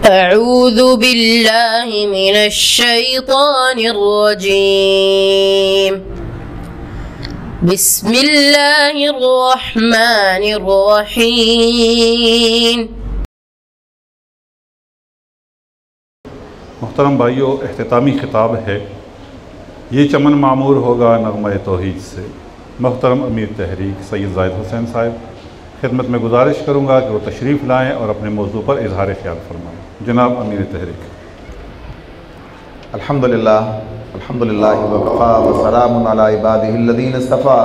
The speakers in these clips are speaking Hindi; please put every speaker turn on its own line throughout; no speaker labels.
अऊज़ु बिल्लाहि मिनश्शैतानिर्रजीम। बिस्मिल्लाहिर्रहमानिर्रहीम।
मुहतरम भाइयों, एख्तितामी खिताब है। ये चमन मामूर होगा नग़्मा तौहीद से। मुहतरम अमीर तहरीक सैयद ज़ाहिद हुसैन साहब, खिदमत में गुजारिश करूँगा कि वो तशरीफ़ लाएँ और अपने मौजू पर इजहार ख्याल फरमाएँ। जनाब अमीर तहरीक।
अल्हम्दुलिल्लाह अल्हम्दुलिल्लाहि व वक़फ़ा व सलामुन अला इबादिहिल्लज़ीना इस्तफ़ा।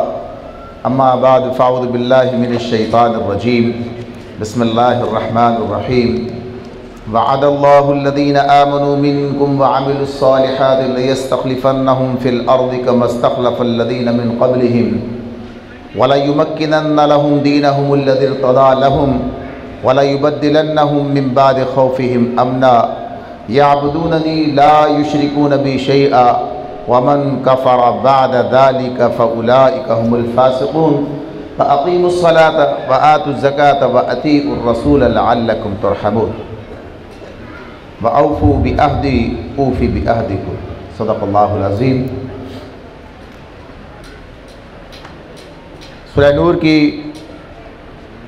अम्मा बाद फ़अऊज़ु बिल्लाहि मिनश शैतानिर रजीम। बिस्मिल्लाहिर्रहमानिर्रहीम। वअदल्लाहुल्लज़ीना आमनू मिनकुम व अमिलुस्सालिहाति लयस्तख़लिफ़न्नहुम फ़िल अर्ज़ि कमा इस्तख़लफ़ल्लज़ीना मिन क़ब्लिहिम व लयुमक्किनन्न लहुम दीनहुमुल्लज़ी इर्तदा लहुम व लयुबद्दिलन्नहुम मिन बादि ख़ौफ़िहिम अमना याबुदूननी ला युशरिकून बी शैआ वमन कफ़र बअद ज़ालिका फ़उलाइका हुमुल फ़ासिक़ून फ़अक़ीमुस्सलात व आतुज़्ज़कात व अतीउर रसूल लअल्लकुम तुरहमून व औफ़ू बिअहदी ऊफ़ी बिअहदिकुम। सदक़ल्लाहुल अज़ीम। सूरह नूर की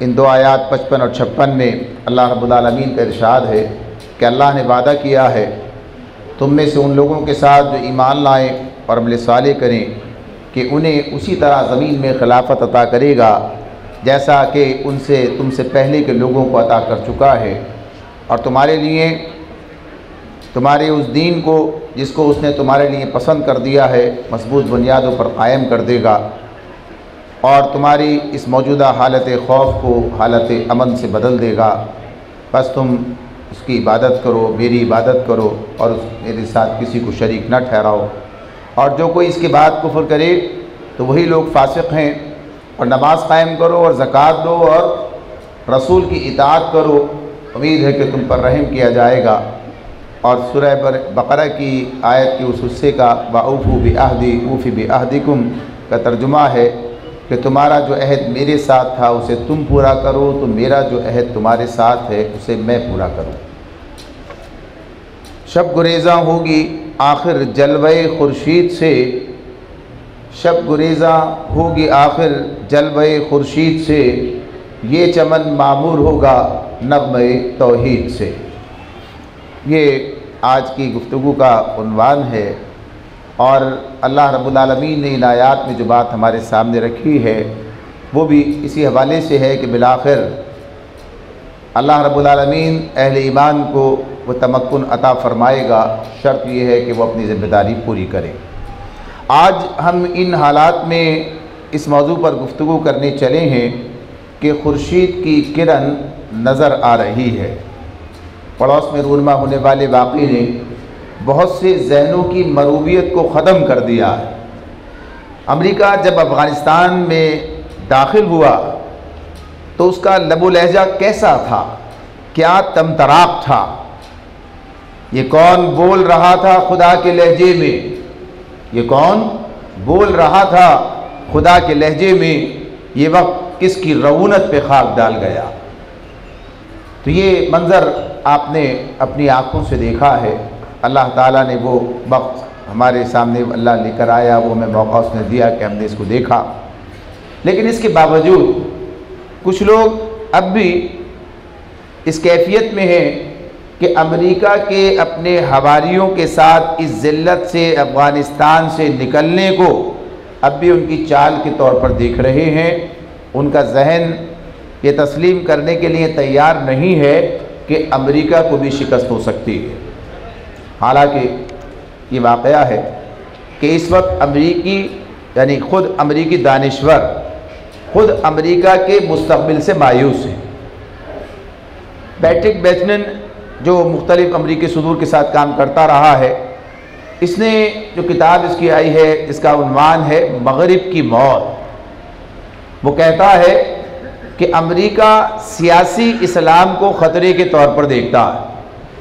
इन दो आयात 55 और 56 में अल्लाह रब्बुल आलमीन का इरशाद है कि अल्लाह ने वादा किया है तुम में से उन लोगों के साथ जो ईमान लाएँ और अमल सालेह करें कि उन्हें उसी तरह ज़मीन में खिलाफत अता करेगा जैसा कि तुमसे पहले के लोगों को अता कर चुका है, और तुम्हारे लिए तुम्हारे उस दीन को जिसको उसने तुम्हारे लिए पसंद कर दिया है मजबूत बुनियादों पर कायम कर देगा, और तुम्हारी इस मौजूदा हालत खौफ को हालत अमन से बदल देगा। बस तुम उसकी इबादत करो, मेरी इबादत करो और मेरे साथ किसी को शरीक न ठहराओ। और जो कोई इसके बाद कुफ्र करे तो वही लोग फासिक हैं। और नमाज कायम करो और ज़कात दो और रसूल की इताअत करो, उम्मीद है कि तुम पर रहम किया जाएगा। और सूरह बकरा की आयत के उस हिस्से का वअूफ़ू बिअहदी ऊफ़ी बिअहदिकुम का तर्जुमा है कि तुम्हारा जो अहद मेरे साथ था उसे तुम पूरा करो, तो मेरा जो अहद तुम्हारे साथ है उसे मैं पूरा करूँ। शब गुरेज़ा होगी आखिर जलवे खुर्शीद से, शब गुरेज़ा होगी आखिर जलवे खुर्शीद से, ये चमन मामूर होगा नग़्मे तौहीद से। ये आज की गुफ्तगू का उन्वान है। और अल्लाह रब्बुल आलमीन ने इन आयात में जो बात हमारे सामने रखी है वो भी इसी हवाले से है कि बिलाखिर अल्लाह रब्बुल आलमीन अहले ईमान को वो तमक्कुन अता फ़रमाएगा, शर्त ये है कि वो अपनी ज़िम्मेदारी पूरी करें। आज हम इन हालात में इस मौजू पर गुफ्तगू करने चले हैं कि खुर्शीद की किरण नज़र आ रही है। पड़ोस में रूनमा होने वाले वाक़े ने बहुत से जहनों की मरूबियत को ख़त्म कर दिया है। अमेरिका जब अफ़गानिस्तान में दाखिल हुआ तो उसका लबो लहजा कैसा था, क्या तमतराक था, ये कौन बोल रहा था खुदा के लहजे में, ये कौन बोल रहा था खुदा के लहजे में, ये वक्त किसकी रऊनत पे खाक डाल गया। तो ये मंज़र आपने अपनी आँखों से देखा है। अल्लाह ताला ने वो वक्त हमारे सामने अल्लाह लेकर आया, वो हमें मौका उसने दिया कि हमने इसको देखा। लेकिन इसके बावजूद कुछ लोग अब भी इस कैफियत में हैं कि अमेरिका के अपने हवारियों के साथ इस ज़िल्लत से अफ़गानिस्तान से निकलने को अब भी उनकी चाल के तौर पर देख रहे हैं। उनका जहन ये तस्लीम करने के लिए तैयार नहीं है कि अमेरिका को भी शिकस्त हो सकती है। हालांकि ये वाक़या है कि इस वक्त अमरीकी यानी ख़ुद अमरीकी दानिश्वर ख़ुद अमरीका के मुस्तक़बिल से मायूस हैं। पैट्रिक बैचनन जो मुख्तलिफ़ अमरीकी सदूर के साथ काम करता रहा है, इसने जो किताब इसकी आई है इसका उन्वान है मग़रिब की मौत। वो कहता है कि अमरीका सियासी इस्लाम को ख़तरे के तौर पर देखता है।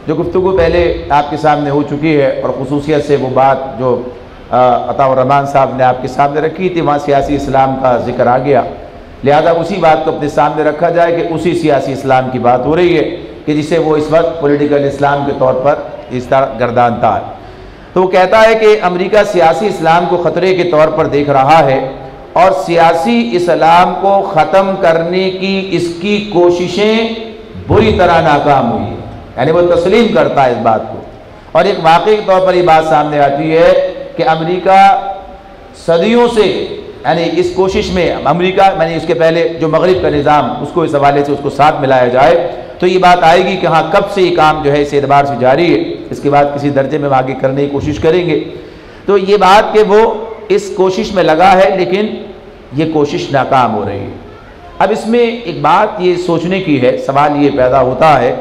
जो गुफ्तगू पहले आपके सामने हो चुकी है और ख़ुसूसियत से वो बात जो अताउर रहमान साहब ने आपके सामने रखी थी वहाँ सियासी इस्लाम का जिक्र आ गया, लिहाजा उसी बात को अपने सामने रखा जाए कि उसी सियासी इस्लाम की बात हो रही है कि जिसे वो इस वक्त पॉलिटिकल इस्लाम के तौर पर इस तरह गर्दानता है। तो वो कहता है कि अमेरिका सियासी इस्लाम को ख़तरे के तौर पर देख रहा है और सियासी इस्लाम को ख़त्म करने की इसकी कोशिशें बुरी तरह नाकाम हुई है। यानी वो तस्लीम करता है इस बात को, और एक वाकई के तौर पर ये बात सामने आती है कि अमेरिका सदियों से, यानी इस कोशिश में अमेरिका, यानी उसके पहले जो मगरिब का निज़ाम, उसको इस हवाले से उसको साथ मिलाया जाए तो ये बात आएगी कि हाँ कब से ये काम जो है इस एतबार से जारी है। इसके बाद किसी दर्जे में आगे करने की कोशिश करेंगे। तो ये बात कि वो इस कोशिश में लगा है लेकिन ये कोशिश नाकाम हो रही है। अब इसमें एक बात ये सोचने की है, सवाल ये पैदा होता है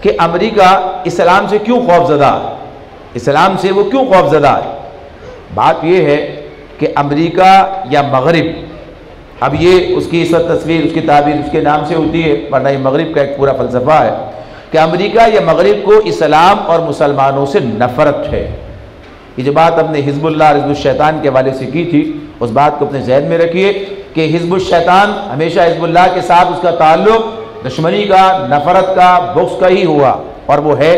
कि अमेरिका इस्लाम से क्यों खौफज़दा है, इस्लाम से वो क्यों खौफज़दा है। बात ये है कि अमेरिका या मगरिब, अब ये उसकी इस तस्वीर, उसकी ताबीर उसके नाम से होती है, वरना ये मगरिब का एक पूरा फ़लसफ़ा है कि अमेरिका या मगरिब को इस्लाम और मुसलमानों से नफ़रत है। ये जो बात हमने हिज़्बुल्लाह और हिज़्बुश-शैतान के हवाले से की थी, उस बात को अपने ज़हन में रखिए कि हिज़्बुश-शैतान हमेशा हिज़्बुल्लाह के साथ उसका ताल्लुक़ दुश्मनी का, नफ़रत का, बुग़्ज़ का ही हुआ, और वो है।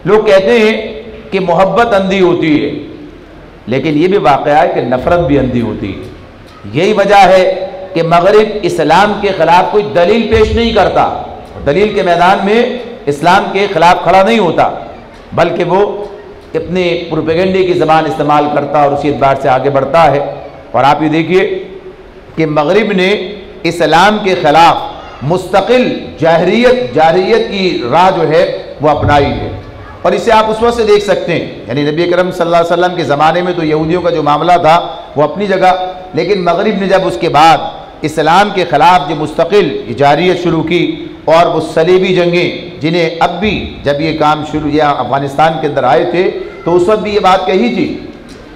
लोग कहते हैं कि मोहब्बत अंधी होती है, लेकिन ये भी वाक़या है कि नफ़रत भी अंधी होती है। यही वजह है कि मगरिब इस्लाम के ख़िलाफ़ कोई दलील पेश नहीं करता, दलील के मैदान में इस्लाम के ख़िलाफ़ खड़ा नहीं होता, बल्कि वो अपने प्रोपेगेंडे की ज़बान इस्तेमाल करता और उसी एतबार से आगे बढ़ता है। और आप ये देखिए कि मगरिब ने इस्लाम के ख़िलाफ़ मुस्तकिल जाहिरियत की राह जो है वो अपनाई है, और इसे आप उस वक्त से देख सकते हैं। यानी नबी करम सल्लल्लाहु अलैहि वसल्लम के ज़माने में तो यहूदियों का जो मामला था वो अपनी जगह, लेकिन मगरिब ने जब उसके बाद इस्लाम के ख़िलाफ़ जो मुस्तकिल जारियत शुरू की, और वो सलीबी जंगें जिन्हें अब भी, जब ये काम शुरू या अफ़गानिस्तान के अंदर आए थे तो उस वक्त भी ये बात कही थी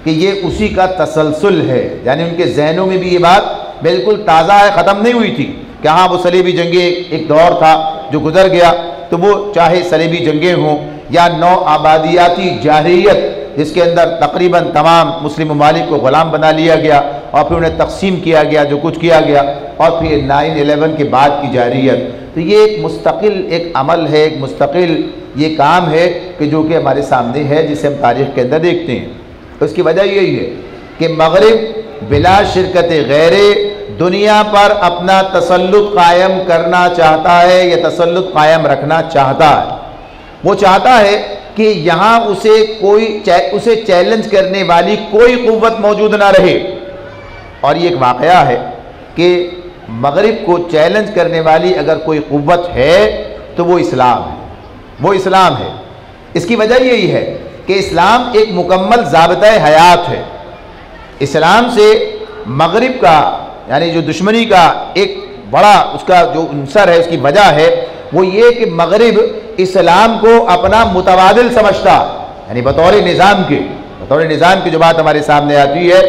कि ये उसी का तसलसल है। यानी उनके जहनों में भी ये बात बिल्कुल ताज़ा है, ख़त्म नहीं हुई थी कि हाँ वो सलीबी जंगें एक दौर था जो गुजर गया। तो वो चाहे सलीबी जंगें हों या नौ आबादियाती जाहिरियत, जिसके अंदर तकरीबन तमाम मुस्लिम ममालिक को ग़ुलाम बना लिया गया और फिर उन्हें तकसीम किया गया जो कुछ किया गया, और फिर 9/11 के बाद की जाहिरियत, तो ये एक मुस्तकिल एक अमल है, एक मुस्तकिल ये काम है कि जो कि हमारे सामने है, जिसे हम तारीख़ के अंदर देखते हैं। तो इसकी वजह यही है कि मगरिब बिला शिरकत गैरे दुनिया पर अपना तसल्लुत कायम करना चाहता है या तसल्लुत कायम रखना चाहता है। वो चाहता है कि यहाँ उसे चैलेंज करने वाली कोई क़ुव्वत मौजूद ना रहे। और ये एक वाक़या है कि मगरिब को चैलेंज करने वाली अगर कोई क़ुव्वत है तो वो इस्लाम है, वो इस्लाम है। इसकी वजह यही है कि इस्लाम एक मुकम्मल ज़ाबिता हयात है। इस्लाम से मगरिब का, यानी जो दुश्मनी का एक बड़ा उसका जो अंसर है, उसकी वजह है वो ये कि मगरिब इस्लाम को अपना मुतबादिल समझता, यानी बतौर निज़ाम की जो बात हमारे सामने आती है,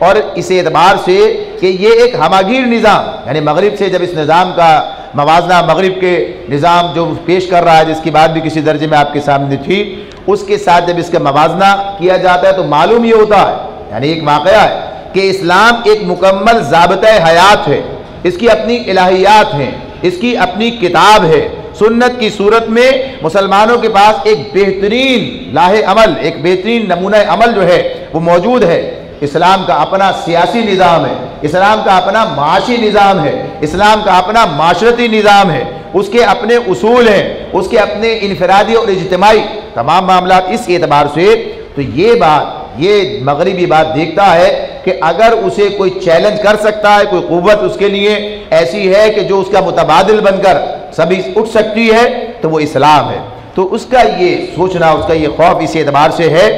और इस एतबार से कि ये एक हमागीर निज़ाम, यानी मगरिब से जब इस निज़ाम का मवाजना मगरिब के निज़ाम जो पेश कर रहा है, जिसकी बात भी किसी दर्जे में आपके सामने थी, उसके साथ जब इसका मवाजना किया जाता है तो मालूम ये होता है, यानी एक वाक़या है कि इस्लाम एक मुकम्मल ज़ाबिता हयात है, इसकी अपनी इलाहियात हैं, इसकी अपनी किताब है। सुन्नत की सूरत में मुसलमानों के पास एक बेहतरीन लाहे अमल, एक बेहतरीन नमूना अमल जो है वो मौजूद है। इस्लाम का अपना सियासी निज़ाम है, इस्लाम का अपना माशी निज़ाम है, इस्लाम का अपना माशरती निज़ाम है, उसके अपने उसूल हैं, उसके अपने इनफरादी और इज्तिमाई तमाम मामला। इस एतबार से तो ये मगरिबी बात देखता है कि अगर उसे कोई चैलेंज कर सकता है, कोई क़ुव्वत उसके लिए ऐसी है कि जो उसका मुतबादिल बनकर सभी उठ सकती है, तो वो इस्लाम है। तो उसका ये सोचना, उसका ये खौफ इस एतबार से है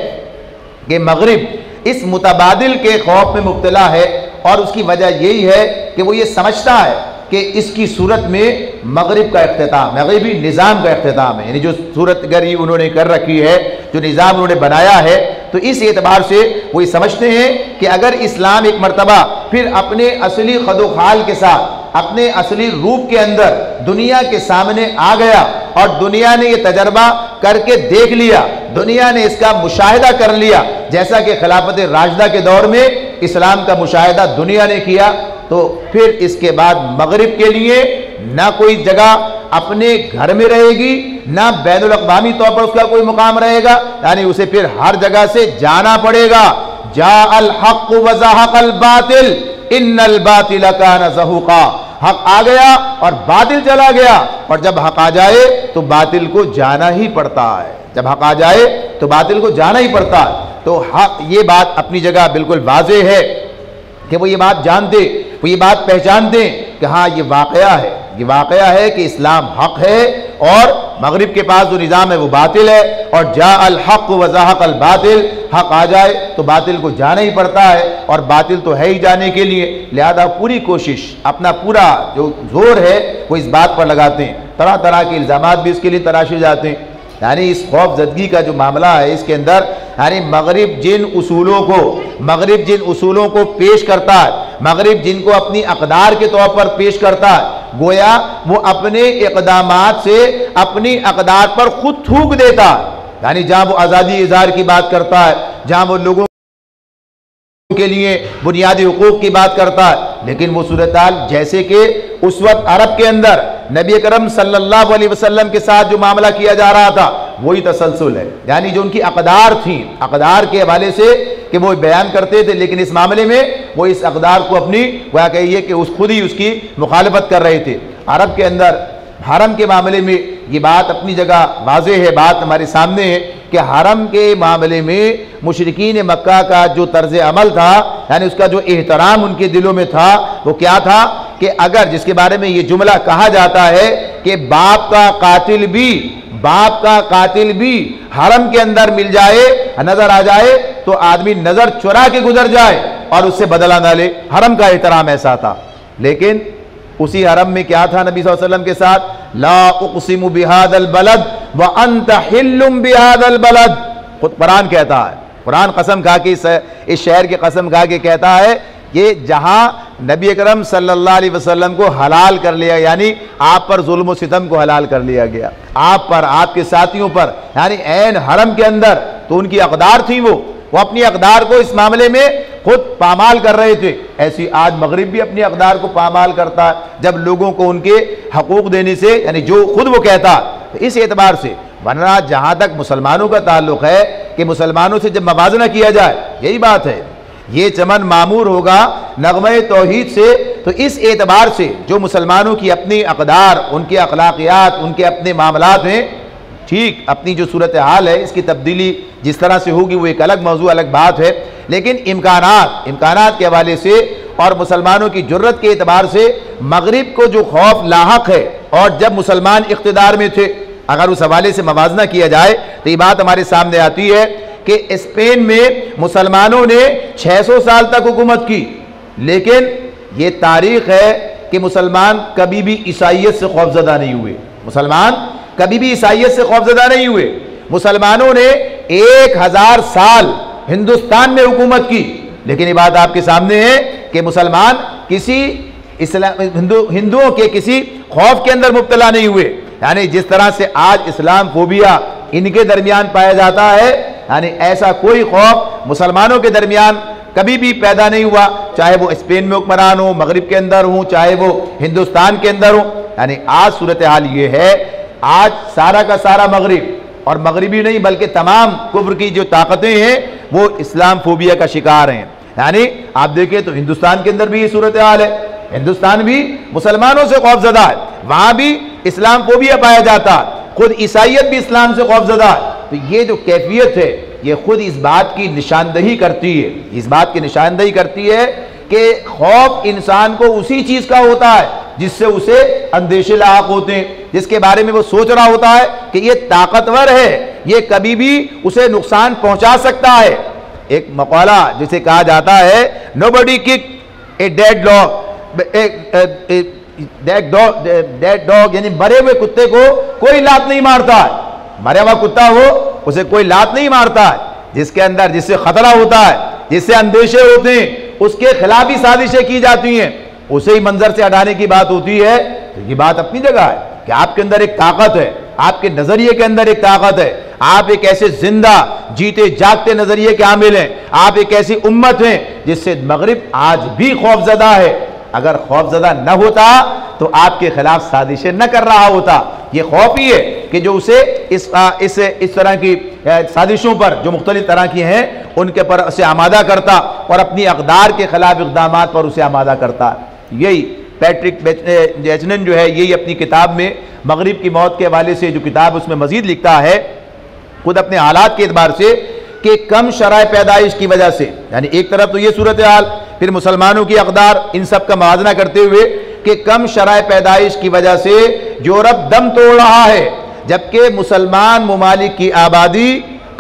कि मगरिब इस मुतबादिल के खौफ में मुब्तला है, और उसकी वजह यही है कि वो ये समझता है कि इसकी सूरत में मगरिब का इख्तिताम, मगरिबी निज़ाम का इख्तिताम है, यानी जो सूरत गरी उन्होंने कर रखी है, जो निज़ाम उन्होंने बनाया है, तो इस एतबार से वो ये समझते हैं कि अगर इस्लाम एक मरतबा फिर अपने असली खदोखाल के साथ, अपने असली रूप के अंदर दुनिया के सामने आ गया, और दुनिया ने ये तजर्बा करके देख लिया, दुनिया ने इसका मुशाहिदा कर लिया, जैसा कि खिलाफत राशिदा के दौर में इस्लाम का मुशाहिदा दुनिया ने किया, तो फिर इसके बाद मगरिब के लिए ना कोई जगह, अपने घर में रहेगी, ना बैनुल अक़वामी तौर पर उसका कोई मुकाम रहेगा, यानी उसे फिर हर जगह से जाना पड़ेगा। जाअल हक़्क़ु व ज़हक़ल बातिल इन्नल बातिल कान ज़हूक़ा, हक आ गया और बातिल चला गया, और जब हक आ जाए तो बातिल को जाना ही पड़ता है। जब हक आ जाए तो बातिल को जाना ही पड़ता है। तो हक, ये बात अपनी जगह बिल्कुल वाज़ेह है कि वो ये बात जानते, वो ये बात पहचानते कि हाँ ये वाक़या है, ये वाक़या है कि इस्लाम हक है और मगरिब के पास जो निज़ाम है वो बातिल है। और जाअल हक़्क़ु व ज़हक़ल बातिल, हक आ जाए तो बातिल को जाना ही पड़ता है, और बातिल तो है ही जाने के लिए। लिहाजा पूरी कोशिश, अपना पूरा जो जोर है वो इस बात पर लगाते हैं। तरह तरह के इल्ज़ामात भी इसके लिए तराशे जाते हैं। यानी इस खौफजदगी का जो मामला है इसके अंदर, यानी मगरिब जिन उसूलों को पेश करता है, मगरिब जिनको अपनी अक़दार के तौर पर पेश करता है, गोया वो अपने इक़दामात से अपनी अक़दार पर खुद थूक देता है। यानी जहाँ वो आज़ादी इज़हार की बात करता है, जहाँ वो लोगों के लिए बुनियादी हुकूक की बात करता है, लेकिन वो सूरत-हाल जैसे कि उस वक्त अरब के अंदर नबी अकरम सल्लल्लाहु अलैहि वसल्लम के साथ जो मामला किया जा रहा था वही तसलसल है। यानी जो उनकी अक़दार थी, अक़दार के हवाले से कि वो बयान करते थे, लेकिन इस मामले में वो इस अक़दार को अपनी वह कहिए कि खुद ही उसकी मुखालफत कर रहे थे। अरब के अंदर हरम के मामले में ये बात अपनी जगह वाज़ेह है, बात हमारे सामने है कि हरम के मामले में मुशरिकीन मक्का का जो तर्ज अमल था, यानी उसका जो एहतराम उनके दिलों में था, वो क्या था कि अगर जिसके बारे में ये जुमला कहा जाता है कि बाप का कातिल भी हरम के अंदर मिल जाए, नजर आ जाए, तो आदमी नजर चुरा के गुजर जाए और उससे बदला ना ले। हरम का एहतराम ऐसा था। लेकिन उसी हरम में क्या था नबी सल्लल्लाहु अलैहि वसल्लम के साथ, ला उक़सिमु बिहादल बलद व अंत हिल्लुम बिहादल बलद। खुद कुरान कहता है, कुरान कसम खा के इस शहर की कसम खा के कहता है कि जहां नबी अकरम सल्लल्लाहु अलैहि वसल्लम को हलाल कर लिया, यानी आप पर जुल्म व सितम को हलाल कर लिया गया, आप पर, आपके साथियों पर, यानी ऐन हरम के अंदर। तो उनकी अक़दार थी, वो अपनी अक़दार को इस मामले में खुद पामाल कर रहे थे। ऐसी आज मगरिब भी अपनी अक़दार को पामाल करता है, जब लोगों को उनके हकूक़ देने से, यानी जो खुद वो कहता। तो इस एतबार से, वरना जहाँ तक मुसलमानों का ताल्लुक़ है कि मुसलमानों से जब मवाज़ना किया जाए, यही बात है, ये चमन मामूर होगा नग़्मे तौहीद से। तो इस एतबार से जो मुसलमानों की अपनी अक़दार, उनके अखलाक़ियात, उनके अपने मामलात हैं, ठीक अपनी जो सूरत हाल है इसकी तब्दीली जिस तरह से होगी वो एक अलग मौजू, अलग बात है। लेकिन इम्कानात के हवाले से और मुसलमानों की जुर्रत के एतबार से मगरिब को जो खौफ लाहक है, और जब मुसलमान इक़्तिदार में थे, अगर उस हवाले से मवाजना किया जाए तो ये बात हमारे सामने आती है कि स्पेन में मुसलमानों ने 600 साल तक हुकूमत की, लेकिन ये तारीख है कि मुसलमान कभी भी ईसाइयत से खौफजदा नहीं हुए। मुसलमान कभी भी ईसाइयत से खौफजदा नहीं हुए। मुसलमानों ने 1000 साल हिंदुस्तान में हुकूमत की, लेकिन ये बात आपके सामने है कि मुसलमान किसी हिंदुओं के किसी खौफ के अंदर मुब्तला नहीं हुए। यानी जिस तरह से आज इस्लाम फोबिया इनके दरमियान पाया जाता है, यानी ऐसा कोई खौफ मुसलमानों के दरमियान कभी भी पैदा नहीं हुआ, चाहे वो स्पेन में हुक्मरान हो, मगरिब के अंदर हो, चाहे वो हिंदुस्तान के अंदर हो। यानी आज सूरत हाल ये है, आज सारा का सारा मगरिब, और मगरिबी नहीं बल्कि तमाम कुफ्र की जो ताकतें हैं वो इस्लाम फोबिया का शिकार हैं। यानी आप देखें तो हिंदुस्तान के अंदर भी ये सूरत हाल है, हिंदुस्तान भी मुसलमानों से खौफजदा है, वहां भी इस्लाम फोबिया पाया जाता है, खुद ईसाइयत भी इस्लाम से खौफजदा है। तो ये जो कैफियत है ये खुद इस बात की निशानदही करती है, इस बात की निशानदही करती है कि खौफ इंसान को उसी चीज का होता है जिससे उसे अंदेशे लायक होते हैं, जिसके बारे में वो सोच रहा होता है कि ये ताकतवर है, ये कभी भी उसे नुकसान पहुंचा सकता है। एक मक़ाला जिसे कहा जाता है, nobody kick a dead dog, यानी मरे हुए कुत्ते को कोई लात नहीं मारता है। मरा हुआ कुत्ता हो उसे कोई लात नहीं मारता है। जिसके अंदर जिससे खतरा होता है, जिससे अंदेशे होते हैं, उसके खिलाफ ही साजिशें की जाती हैं, उसे ही मंजर से हटाने की बात होती है। तो ये बात अपनी जगह है कि आपके अंदर एक ताकत है, आपके नजरिए के अंदर एक ताकत है, आप एक ऐसे जिंदा जीते जागते नजरिए के आमिल हैं, आप एक ऐसी उम्मत हैं जिससे मगरिब आज भी खौफजदा है। अगर खौफजदा न होता तो आपके खिलाफ साजिशें न कर रहा होता। ये खौफ ही है कि जो उसे इस तरह की साजिशों पर जो मुख्तलिफ तरह की हैं उनके पर उसे आमादा करता और अपनी अक़दार के खिलाफ इक़दाम पर उसे आमादा करता। यही पैट्रिक बेचनन जो है यही अपनी किताब में मगरिब की मौत के हवाले से जो किताब उसमें मजीद लिखता है, खुद अपने हालात के एतबार से कि कम शराय पैदाइश की वजह से, यानी एक तरफ तो ये सूरत हाल, फिर मुसलमानों की अक़दार, इन सब का मवाजना करते हुए कि कम शराय पैदाइश की वजह से यूरोप दम तोड़ रहा है, जबकि मुसलमान ममालिक की आबादी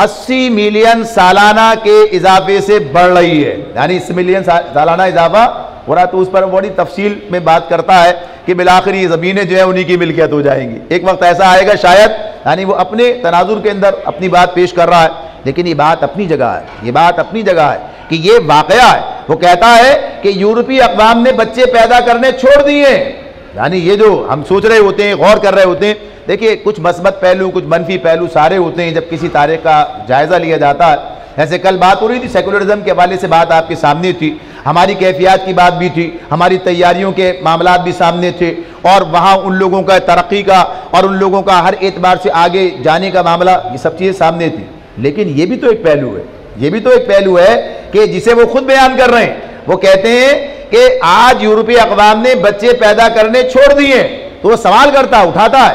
80 मिलियन सालाना के इजाफे से बढ़ रही है। यानी 80 मिलियन सालाना इजाफा हो रहा, तो उस पर बड़ी तफसील में बात करता है कि बिलाखिर ये ज़मीनें जो है उन्हीं की मिल्कियत हो जाएंगी। एक वक्त ऐसा आएगा शायद, यानी वो अपने तनाजुर के अंदर अपनी बात पेश कर रहा है, लेकिन ये बात अपनी जगह है, ये बात अपनी जगह है कि ये वाकया है। वो कहता है कि यूरोपीय अक़वाम ने बच्चे पैदा करने छोड़ दिए। यानी ये जो हम सोच रहे होते हैं, गौर कर रहे होते हैं, देखिए कुछ मस्बत पहलू कुछ मनफी पहलू सारे होते हैं जब किसी तारीख का जायज़ा लिया जाता है। ऐसे कल बात हो रही थी, सेकुलरिज्म के हवाले से बात आपके सामने थी, हमारी कैफियत की बात भी थी, हमारी तैयारियों के मामला भी सामने थे, और वहाँ उन लोगों का तरक्की का और उन लोगों का हर एतबार से आगे जाने का मामला, ये सब चीज़ें सामने थी। लेकिन ये भी तो एक पहलू है, ये भी तो एक पहलू है कि जिसे वो खुद बयान कर रहे हैं। वो कहते हैं कि आज यूरोपीय अक़वाम ने बच्चे पैदा करने छोड़ दिए। तो वो सवाल करता उठाता है,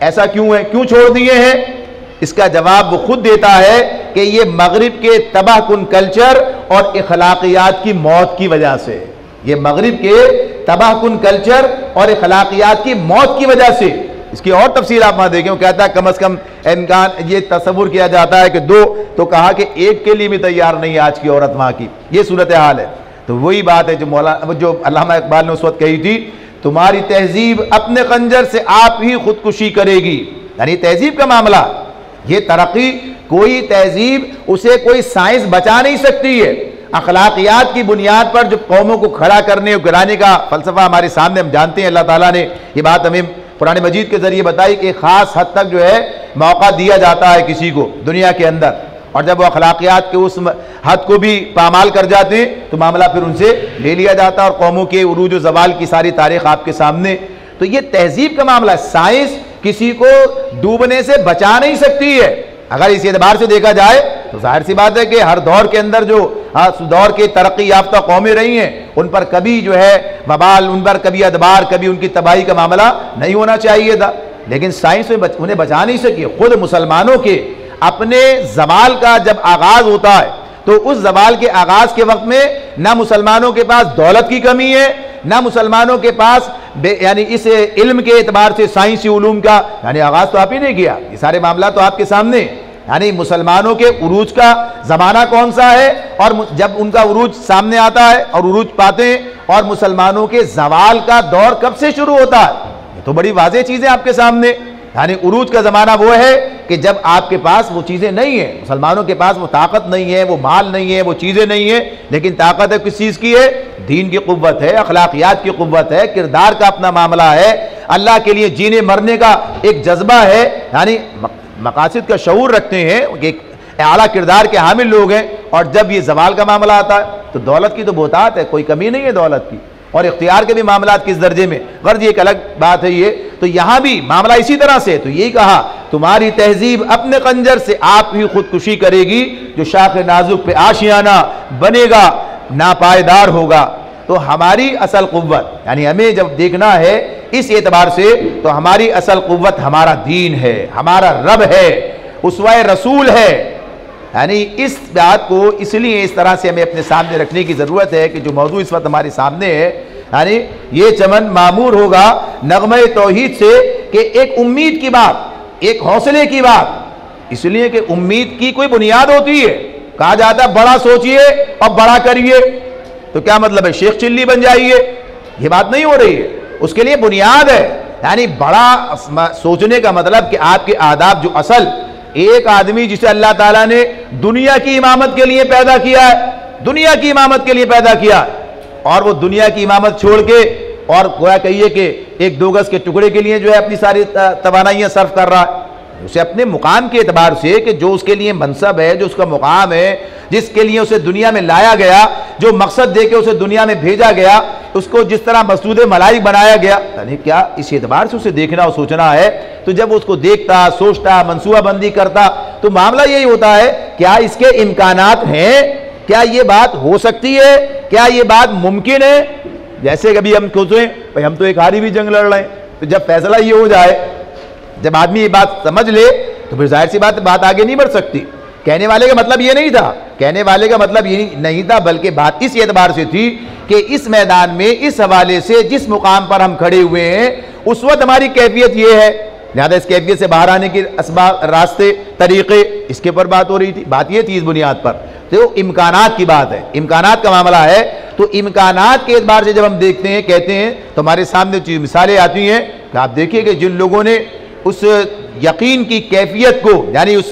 ऐसा क्यों है, क्यों छोड़ दिए हैं? इसका जवाब वो खुद देता है कि ये मगरिब के तबाहकुन कल्चर और अखलाकियात की मौत की वजह से, ये मगरिब के तबाहकुन कल्चर और अखलाकियात की मौत की वजह से। इसकी और तफसील आप वहां देखें, वो कहता है कम अज कम इम्कान ये तस्वुर किया जाता है कि 2, तो कहा कि 1 के लिए भी तैयार नहीं आज की औरत वहां की, ये सूरत हाल है। तो वही बात है जो अल्लामा इकबाल ने उस वक्त कही थी, तुम्हारी तहजीब अपने खंजर से आप ही खुदकुशी करेगी। यानी तहजीब का मामला, ये तरक्की, कोई तहजीब उसे कोई साइंस बचा नहीं सकती है। अखलाकियात की बुनियाद पर जो कौमों को खड़ा करने और गिराने का फलसफा हमारे सामने हम जानते हैं, अल्लाह ताला ने ये बात हमें कुरान मजीद के जरिए बताई कि ख़ास हद तक जो है मौका दिया जाता है किसी को दुनिया के अंदर, और जब वो अखलाकियात के उस हद को भी पामाल कर जाते हैं तो मामला फिर उनसे ले लिया जाता है, और कौमों के उरूज व ज़वाल की सारी तारीख आपके सामने। तो ये तहजीब का मामला है, साइंस किसी को डूबने से बचा नहीं सकती है। अगर इस एतबार से देखा जाए तो जाहिर सी बात है कि हर दौर के अंदर जो दौर के तरक्की याफ्ता कौमें रही हैं, उन पर कभी जो है वबाल, उन पर कभी अदबार, कभी उनकी तबाही का मामला नहीं होना चाहिए था, लेकिन साइंस में उन्हें बचा नहीं सकी। खुद मुसलमानों के अपने जवाल का जब आगाज होता है तो उस जवाल के आगाज के वक्त में ना मुसलमानों के पास दौलत की कमी है, ना मुसलमानों के पास यानी इस इल्म के एतबार से साइंसी उलूम का यानी आगाज तो आप ही ने किया, ये सारे मामला तो आपके सामने। यानी मुसलमानों के उरूज का ज़माना कौन सा है, और जब उनका उरूज सामने आता है और उरूज पाते हैं, और मुसलमानों के जवाल का दौर कब से शुरू होता है, ये तो बड़ी वाज़ेह चीज़ें आपके सामने। यानी उरूज का ज़माना वो है कि जब आपके पास वो चीज़ें नहीं है, मुसलमानों के पास वो ताकत नहीं है, वो माल नहीं है, वो चीज़ें नहीं है, लेकिन ताकत है किस चीज़ की है, दीन की क़ुव्वत है, अखलाकियात की क़ुव्वत है, किरदार का अपना मामला है, अल्लाह के लिए जीने मरने का एक जज्बा है, यानी मकासद का शऊर रखते हैं, एक आला किरदार के हामिल लोग हैं। और जब ये जवाल का मामला आता है तो दौलत की तो बहुतात है, कोई कमी नहीं है दौलत की, और इख्तियार के भी मामला किस दर्जे में, गर्ज ये एक अलग बात है ये। तो यहाँ भी मामला इसी तरह से, तो यही कहा तुम्हारी तहजीब अपने खंजर से आप ही खुदकुशी करेगी, जो शाख नाजुक पे आशियाना बनेगा नापायदार होगा। तो हमारी असल कुव्वत, यानी हमें जब देखना है इस एतबार से, तो हमारी असल कुव्वत हमारा दीन है, हमारा रब है, उसवाए रसूल है। यानी इस बात को इसलिए इस तरह से हमें अपने सामने रखने की ज़रूरत है कि जो मौजू इस वक्त हमारे सामने है, यानी ये चमन मामूर होगा नगमे तौहीद से कि एक उम्मीद की बात, एक हौसले की बात, इसलिए कि उम्मीद की कोई बुनियाद होती है। कहा जाता है बड़ा सोचिए और बड़ा करिए, तो क्या मतलब है शेख चिल्ली बन जाइए, ये बात नहीं हो रही है, उसके लिए बुनियाद है। यानी बड़ा सोचने का मतलब कि आपके आदाब जो असल, एक आदमी जिसे अल्लाह ताला ने दुनिया की इमामत के लिए पैदा किया है, दुनिया की इमामत के लिए पैदा किया है, और वो दुनिया की इमामत छोड़ के और गोया कहिए कि 1-2 गज के टुकड़े के लिए जो है अपनी सारी तवानाइयाँ सर्फ कर रहा है, उसे अपने मुकाम के एतबार से कि जो उसके लिए मनसब है, जो उसका मुकाम है, जिसके लिए उसे दुनिया में लाया गया, जो मकसद दे के उसे दुनिया में भेजा गया, उसको जिस तरह मसऊद मलाइक बनाया गया, यानी क्या इस एतबार से उसे देखना और सोचना है। तो जब उसको देखता, सोचता, मनसूबाबंदी करता, तो मामला यही होता है, क्या इसके इम्कानात हैं, क्या ये बात हो सकती है, क्या ये बात मुमकिन है। जैसे कभी हम सोचें भाई हम तो एक हारी भी जंग लड़ रहे हैं, तो जब फैसला ये हो जाए, जब आदमी ये बात समझ ले, तो फिर जाहिर सी बात आगे नहीं बढ़ सकती। कहने वाले का मतलब ये नहीं था, कहने वाले का मतलब ये नहीं था, बल्कि बात इस एतबार से थी कि इस मैदान में, इस हवाले से जिस मुकाम पर हम खड़े हुए हैं, उस वक्त हमारी कैफियत ये है, लिहाजा इस कैफियत से बाहर आने के असबाब, रास्ते, तरीके, इसके पर बात हो रही थी। बात ये थी इस बुनियाद पर, तो इम्कानात की बात है, इम्कानात का मामला है। तो इम्कानात के एतबार से जब हम देखते हैं, कहते हैं, तो हमारे सामने मिसालें आती हैं कि आप देखिए कि जिन लोगों ने उस यकीन की कैफियत को, यानी उस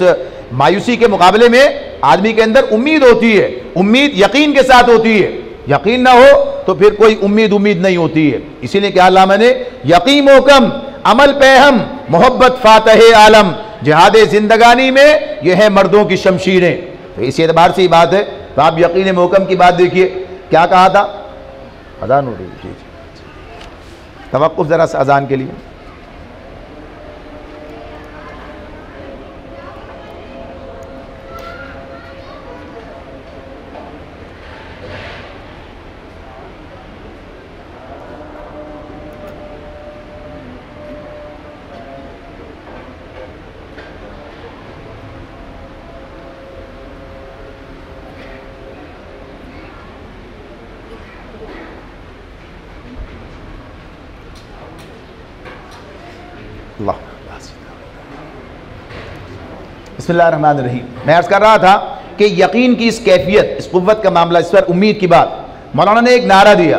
मायूसी के मुकाबले में आदमी के अंदर उम्मीद होती है, उम्मीद यकीन के साथ होती है, यकीन ना हो तो फिर कोई उम्मीद नहीं होती है। इसीलिए क्या अल्लाह ने यकीन मोकम अमल पे हम मोहब्बत फातह आलम, जिहाद जिंदगानी में यह है मर्दों की शमशीरें। तो इसी एतबार से ही बात है। तो आप यकीन मोकम की बात देखिए, क्या कहा था, अजान हो रही है, तवक्कुफ जरा सा अजान के लिए। बिस्मिल्लाहिर्रहमानिर्रहीम। मैं अर्ज़ कर रहा था कि यकीन की इस कैफियत, इस कुव्वत का मामला, इस पर उम्मीद की बात, मौलाना ने एक नारा दिया,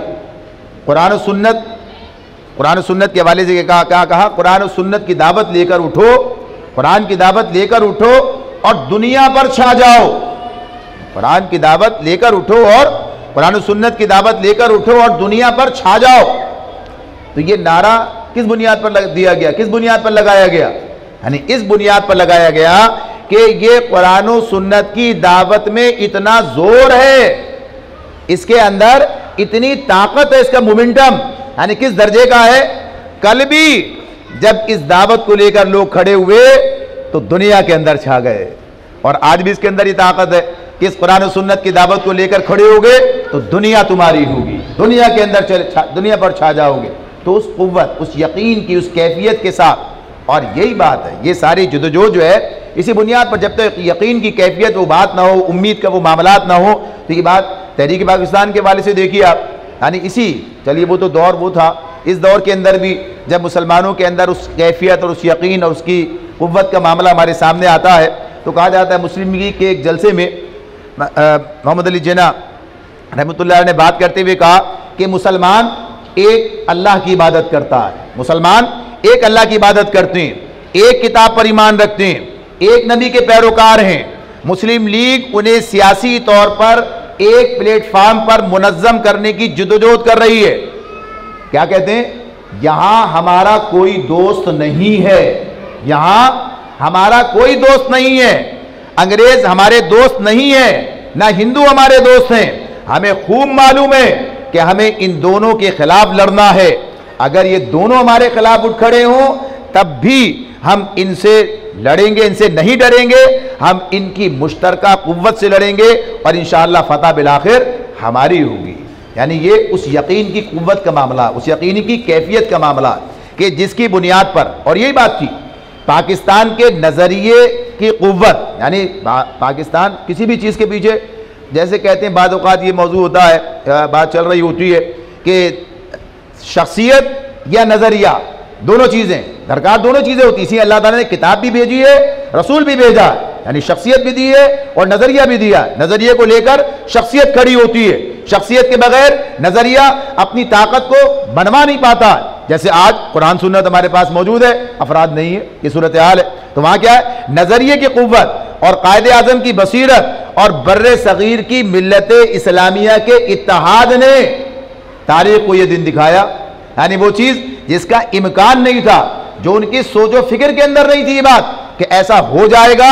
कुरान और सुन्नत के हवाले से क्या कहा, कुरान और सुन्नत की दावत लेकर उठो, कुरान की दावत लेकर उठो और दुनिया पर छा जाओ। कुरान की दावत लेकर उठो और कुरान और सुन्नत की दावत लेकर उठो और दुनिया पर छा जाओ। तो ये नारा किस बुनियाद पर दिया गया, किस बुनियाद पर लगाया गया, यानी इस बुनियाद पर लगाया गया कि ये कुरान और सुन्नत की दावत में इतना जोर है, इसके अंदर इतनी ताकत है, इसका मोमेंटम यानी किस दर्जे का है। कल भी जब इस दावत को लेकर लोग खड़े हुए तो दुनिया के अंदर छा गए, और आज भी इसके अंदर ये ताकत है कि इस कुरान और सुन्नत की दावत को लेकर खड़े हो गए तो दुनिया तुम्हारी होगी, दुनिया के अंदर दुनिया पर छा जाओगे। तो उस कुव्वत, उस यकीन की, उस कैफियत के साथ, और यही बात है, ये सारी जुदोजहद जो है इसी बुनियाद पर, जब तक यकीन की कैफियत वो बात ना हो, उम्मीद का वो मामलात ना हो, तो ये बात तहरीक पाकिस्तान के वाले से देखिए आप, यानी इसी, चलिए वो तो दौर वो था, इस दौर के अंदर भी जब मुसलमानों के अंदर उस कैफियत और उस यकीन और उसकी कुव्वत का मामला हमारे सामने आता है, तो कहा जाता है, मुस्लिम लीग के एक जलसे में मोहम्मद अली जिन्ना रहमतुल्लाह ने बात करते हुए कहा कि मुसलमान एक अल्लाह की इबादत करता है, मुसलमान एक अल्लाह की इबादत करते हैं, एक किताब पर ईमान रखते हैं, एक नबी के पैरोकार हैं। मुस्लिम लीग उन्हें सियासी तौर पर एक प्लेटफार्म पर मुनज़्ज़म करने की जद्दोजहद कर रही है। क्या कहते हैं, यहां हमारा कोई दोस्त नहीं है, यहां हमारा कोई दोस्त नहीं है, अंग्रेज हमारे दोस्त नहीं है, ना हिंदू हमारे दोस्त हैं। हमें खूब मालूम है कि हमें इन दोनों के खिलाफ लड़ना है। अगर ये दोनों हमारे खिलाफ उठ खड़े हों तब भी हम इनसे लड़ेंगे, इनसे नहीं डरेंगे, हम इनकी मुश्तरका कुव्वत से लड़ेंगे और इंशाअल्लाह फतह बिलाखिर हमारी होगी। यानी ये उस यकीन की कुव्वत का मामला, उस यकीन की कैफियत का मामला कि जिसकी बुनियाद पर, और यही बात थी पाकिस्तान के नज़रिए की कुव्वत, यानी पाकिस्तान किसी भी चीज़ के पीछे, जैसे कहते हैं बाद औक़ात ये मौजू होता है, बात चल रही होती है कि शख्सियत या नज़रिया, दोनों चीज़ें दरकार, दोनों चीज़ें होती। इसी अल्लाह ताला ने किताब भी भेजी है, रसूल भी भेजा है, यानी शख्सियत भी दी है और नज़रिया भी दिया है। नज़रिए को लेकर शख्सियत खड़ी होती है, शख्सियत के बगैर नज़रिया अपनी ताकत को बनवा नहीं पाता। जैसे आज कुरान सुन्नत हमारे पास मौजूद है, अफराद नहीं है, ये सूरत हाल है, तो वहाँ क्या है, नज़रिए की कुव्वत और कायदे आज़म की बसीरत और बर्रे सगीर की मिल्लत इस्लामिया के इत्तेहाद ने तारीख को यह दिन दिखाया। यानी वो चीज़ जिसका इम्कान नहीं था, जो उनकी सोचो फिक्र के अंदर नहीं थी ये बात कि ऐसा हो जाएगा,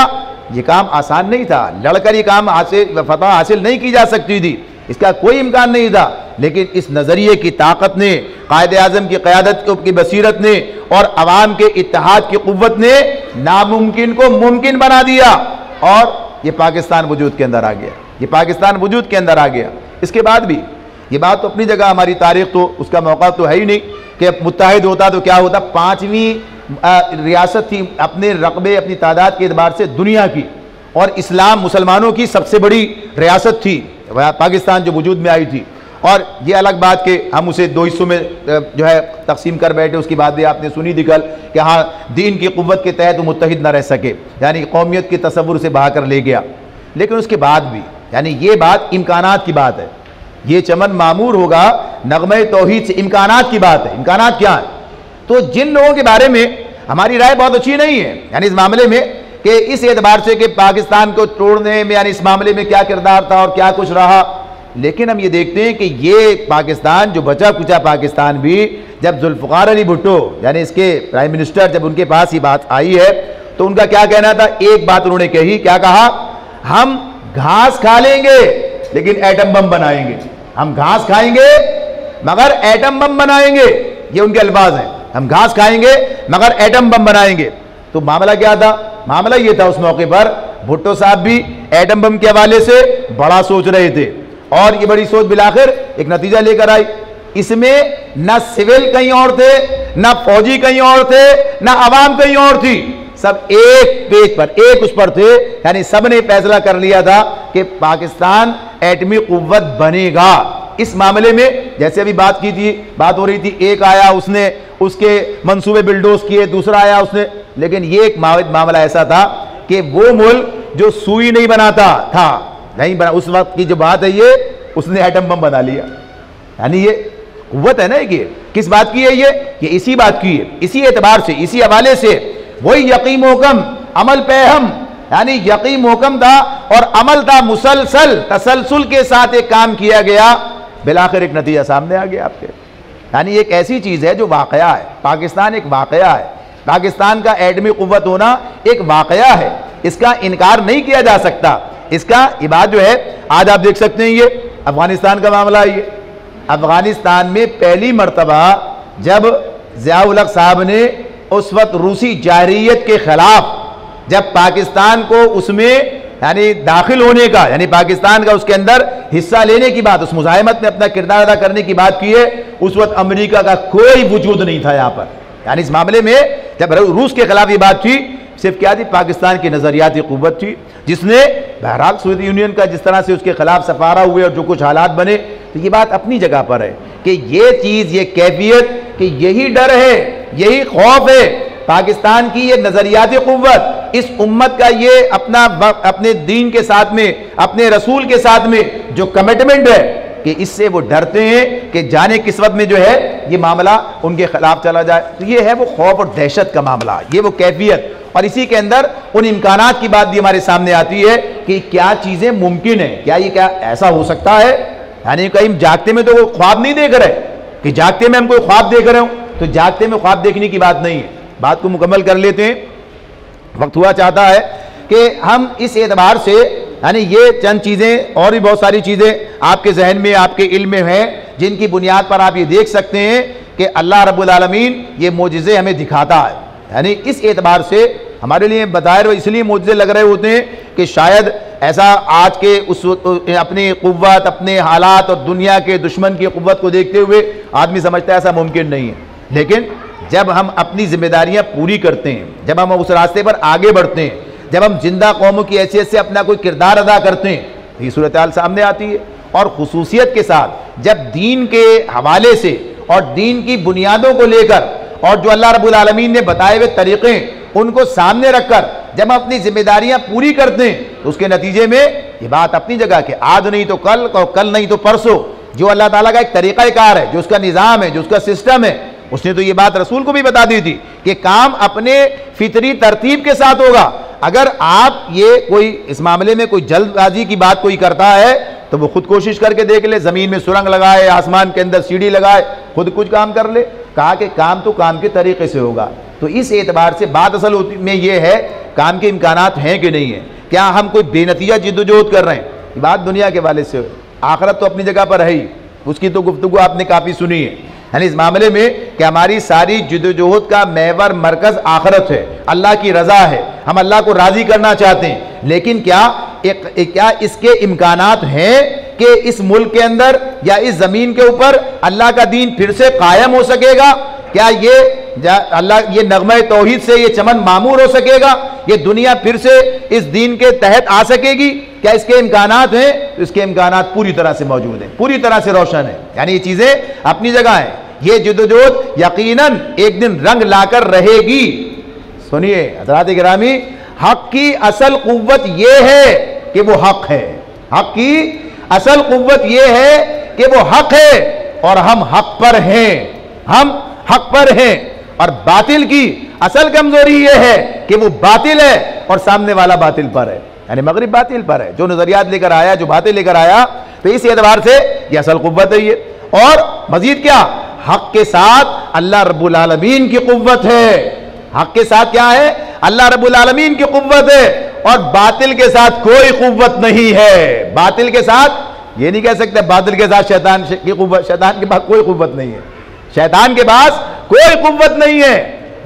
ये काम आसान नहीं था, लड़कर ये काम फतह हासिल नहीं की जा सकती थी, इसका कोई इम्कान नहीं था। लेकिन इस नज़रिए की ताकत ने, कायदे आज़म की क़यादत की बसीरत ने और अवाम के इत्तेहाद की क़ुव्वत ने नामुमकिन को मुमकिन बना दिया और ये पाकिस्तान वजूद के अंदर आ गया, ये पाकिस्तान वजूद के अंदर आ गया। इसके बाद भी ये बात तो अपनी जगह, हमारी तारीख़ तो उसका मौका तो है ही नहीं कि मुत्तहिद होता तो क्या होता। 5वीं रियासत थी अपने रकबे, अपनी तादाद के एतबार से दुनिया की, और इस्लाम मुसलमानों की सबसे बड़ी रियासत थी पाकिस्तान जो वजूद में आई थी। और ये अलग बात कि हम उसे 2 हिस्सों में जो है तकसीम कर बैठे, उसकी बात भी आपने सुनी थी कल कि हाँ दीन की क़ुव्वत के तहत मुत्तहिद न रह सके, यानी कौमियत के तसव्वुर से बहा कर ले गया। लेकिन उसके बाद भी यानी ये बात इम्कानात की बात है, ये चमन मामूर होगा नग़मे तौहीद से, इम्कानात की बात है। इम्कानात क्या है? तो जिन लोगों के बारे में हमारी राय बहुत अच्छी नहीं है यानी इस मामले में, कि इस एतबार से कि पाकिस्तान को तोड़ने में यानी इस मामले में क्या किरदार था और क्या कुछ रहा, लेकिन हम ये देखते हैं कि ये पाकिस्तान जो बचा कुचा पाकिस्तान भी, जब जुल्फ़िकार अली भुट्टो यानी इसके प्राइम मिनिस्टर जब उनके पास ये बात आई है तो उनका क्या कहना था? एक बात उन्होंने कही, क्या कहा? हम घास खा लेंगे लेकिन एटम बम बनाएंगे। हम घास खाएंगे मगर एटम बम बनाएंगे, ये उनके अल्फाज हैं। हम घास खाएंगे मगर एटम बम बनाएंगे। तो मामला क्या था? मामला ये था उस मौके पर भुट्टो साहब भी एटम बम के हवाले से बड़ा सोच रहे थे और ये बड़ी सोच बिलाखिर एक नतीजा लेकर आई। इसमें न सिविल कहीं और थे, न फौजी कहीं और थे, न अवाम कहीं और थी, सब एक पेज पर, एक उस पर थे। यानी सब ने फैसला कर लिया था कि पाकिस्तान एटमी कुव्वत बनेगा। इस मामले में जैसे अभी बात की थी, बात हो रही थी, एक आया उसने उसके मंसूबे बिल्डोज किए, दूसरा आया उसने, लेकिन ये एक मामला ऐसा था कि वो मुल्क जो सुई नहीं बनाता था, नहीं बना, उस वक्त की जो बात है ये, उसने एटम बम बना लिया। यानी ये कुव्वत है ना, ये किस बात की है? ये इसी बात की है। इसी एतबार से, इसी हवाले से वही यकीन मोकम अमल पे हम, यानी यकीन मोकम था और अमल था मुसलसल, तसलसल के साथ एक काम किया गया, बिलाखिर एक नतीजा सामने आ गया आपके। यानी एक ऐसी चीज है जो वाकया है, पाकिस्तान एक वाकया है, पाकिस्तान का एटमी कुव्वत होना एक वाकया है, इसका इनकार नहीं किया जा सकता। इसका ये बात जो है, आज आप देख सकते हैं ये अफगानिस्तान का मामला है। ये अफगानिस्तान में पहली मर्तबा जब ज़िया-उल हक साहब ने उस वक्त रूसी जारियत के खिलाफ जब पाकिस्तान को उसमें यानी दाखिल होने का, यानी पाकिस्तान का उसके अंदर हिस्सा लेने की बात, उस मुजाहिमत में अपना किरदार अदा करने की बात की है, उस वक्त अमेरिका का कोई वजूद नहीं था यहाँ पर। यानी इस मामले में जब रूस के खिलाफ ये बात थी, सिर्फ क्या थी? पाकिस्तान की नजरियाती कुव्वत थी, जिसने बहरहाल सोवियत यूनियन का जिस तरह से उसके खिलाफ सफारा हुए और जो कुछ हालात बने, तो ये बात अपनी जगह पर है कि ये चीज़, ये कैफियत, कि यही डर है, यही खौफ है पाकिस्तान की, ये नजरियाती कुव्वत, इस उम्मत का ये अपने दीन के साथ में, अपने रसूल के साथ में जो कमिटमेंट है, कि इससे वो डरते हैं कि जाने किस वक्त में जो है ये मामला उनके खिलाफ चला जाए। तो ये है वो खौफ और दहशत का मामला, ये वो कैफियत, और इसी के अंदर उन इम्कानात की बात भी हमारे सामने आती है कि क्या चीज़ें मुमकिन है, क्या ये क्या ऐसा हो सकता है। यानी कहीं जागते में तो वो ख्वाब नहीं देख रहे कि जागते में हम कोई ख्वाब देख रहे हो, तो जागते में ख्वाब देखने की बात नहीं है। बात को मुकम्मल कर लेते हैं, वक्त हुआ चाहता है कि हम इस एतबार से, यानी ये चंद चीज़ें और भी बहुत सारी चीज़ें आपके जहन में, आपके इल्म में हैं, जिनकी बुनियाद पर आप ये देख सकते हैं कि अल्लाह रब्बुल आलमीन ये मोजिज़े हमें दिखाता है। यानी इस एतबार से हमारे लिए बताए इसलिए मोजिज़े लग रहे होते हैं कि शायद ऐसा आज के उस अपनी कुव्वत, अपने हालात और दुनिया के दुश्मन की कुव्वत को देखते हुए आदमी समझता है ऐसा मुमकिन नहीं है। लेकिन जब हम अपनी जिम्मेदारियां पूरी करते हैं, जब हम उस रास्ते पर आगे बढ़ते हैं, जब हम जिंदा कौमों की हैसियत से अपना कोई किरदार अदा करते हैं, तो ये सूरत हाल सामने आती है। और खुसूसियत के साथ जब दीन के हवाले से और दीन की बुनियादों को लेकर और जो अल्लाह रब्बुल आलमीन ने बताए हुए तरीक़े उनको सामने रखकर जब हम अपनी जिम्मेदारियां पूरी करते हैं, तो उसके नतीजे में ये बात अपनी जगह कि आज नहीं तो कल और कल नहीं तो परसों, जो अल्लाह ताला का एक तरीक़ाकार है, जो उसका निज़ाम है, जो उसका सिस्टम है, उसने तो ये बात रसूल को भी बता दी थी कि काम अपने फितरी तरतीब के साथ होगा। अगर आप ये कोई इस मामले में कोई जल्दबाजी की बात कोई करता है तो वो खुद कोशिश करके देख ले, ज़मीन में सुरंग लगाए, आसमान के अंदर सीढ़ी लगाए, खुद कुछ काम कर ले। कहा कि काम तो काम के तरीके से होगा। तो इस एतबार से बात असल में ये है काम के इम्कानात हैं कि नहीं है। क्या हम कोई बेनतीजा जिद्दोजहद कर रहे हैं? ये बात दुनिया के वाले से, आखिरत तो अपनी जगह पर है ही, उसकी तो गुफ्तगू आपने काफ़ी सुनी है। यानी इस मामले में कि हमारी सारी जिद्दोजहद का महवर मरकज़ आखिरत है, अल्लाह की रज़ा है, हम अल्लाह को राज़ी करना चाहते हैं। लेकिन क्या इसके इम्कानात हैं कि इस मुल्क के अंदर या इस ज़मीन के ऊपर अल्लाह का दीन फिर से कायम हो सकेगा? क्या ये नगमा तौहीद से ये चमन मामूर हो सकेगा? ये दुनिया फिर से इस दीन के तहत आ सकेगी? क्या इसके इम्कानात हैं? तो इसके इम्कानात पूरी तरह से मौजूद हैं, पूरी तरह से रोशन है। यानी ये चीज़ें अपनी जगह हैं। ये जिद्दोजहद यकीनन एक दिन रंग लाकर रहेगी। सुनिए हज़रात गिरामी, हक की असल कुव्वत ये है कि वो हक है। हक की असल कुव्वत ये है कि वो हक है और हम हक पर हैं, हम हक पर हैं। और बातिल की असल कमजोरी ये है कि वो बातिल है और सामने वाला बातिल पर है, यानी मगरिब बातिल पर है। जो नजरियात लेकर आया, जो बातें लेकर आया, तो इस एतबार से ये असल कुव्वत है ये। और मजीद क्या, हक के साथ अल्लाह रब्बुल आलमीन की कुव्वत है। हक के साथ क्या है? अल्लाह रब्बुल आलमीन की कुव्वत है और बातिल के साथ कोई कुव्वत नहीं है। बातिल के साथ ये नहीं कह सकते बातिल के साथ शैतान की कुव्वत, शैतान के पास कोई कुव्वत नहीं है, शैतान के पास कोई कुव्वत नहीं है।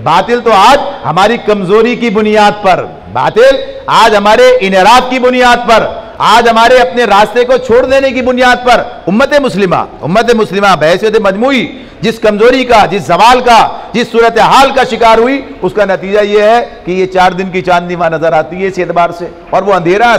बातिल तो आज हमारी कमजोरी की बुनियाद पर, बातिल आज हमारे इनराद की बुनियाद पर, आज हमारे अपने रास्ते को छोड़ देने की बुनियाद पर उम्मत मुस्लिमा बहैसियत मजमूई जिस कमजोरी का, जिस सवाल का, जिस सूरत हाल का शिकार हुई, उसका नतीजा यह है कि ये 4 दिन की चांदनी वहां नजर आती है इस एतबार से। और वो अंधेरा है,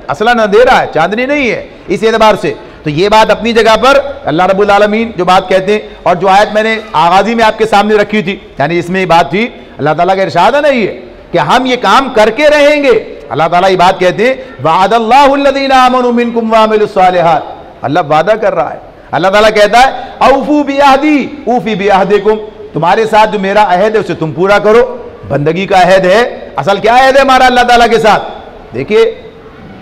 असलन अंधेरा है, चांदनी नहीं है इस एतबार से। तो ये बात अपनी जगह पर अल्लाह रब्बुल आलमीन जो बात कहते हैं, और जो आयत मैंने आगाजी में आपके सामने रखी थी, यानी इसमें ये बात थी, अल्लाह ताला का इरशाद है ना ये कि हम ये काम करके रहेंगे। अल्लाह ताला ये बात कहते हैं, वअदल्लाहु अल्लज़ीना आमनू मिनकुम व अमिलुस सालिहात। अल्लाह वादा कर रहा है, अल्लाह ताला कहता है औफू बिअहदी ऊफी बिअहदिकुम, तुम्हारे साथ जो मेरा अहद है उसे तुम पूरा करो। बंदगी का अहद है, असल क्या अहद है हमारा अल्लाह ताला के साथ? देखिए,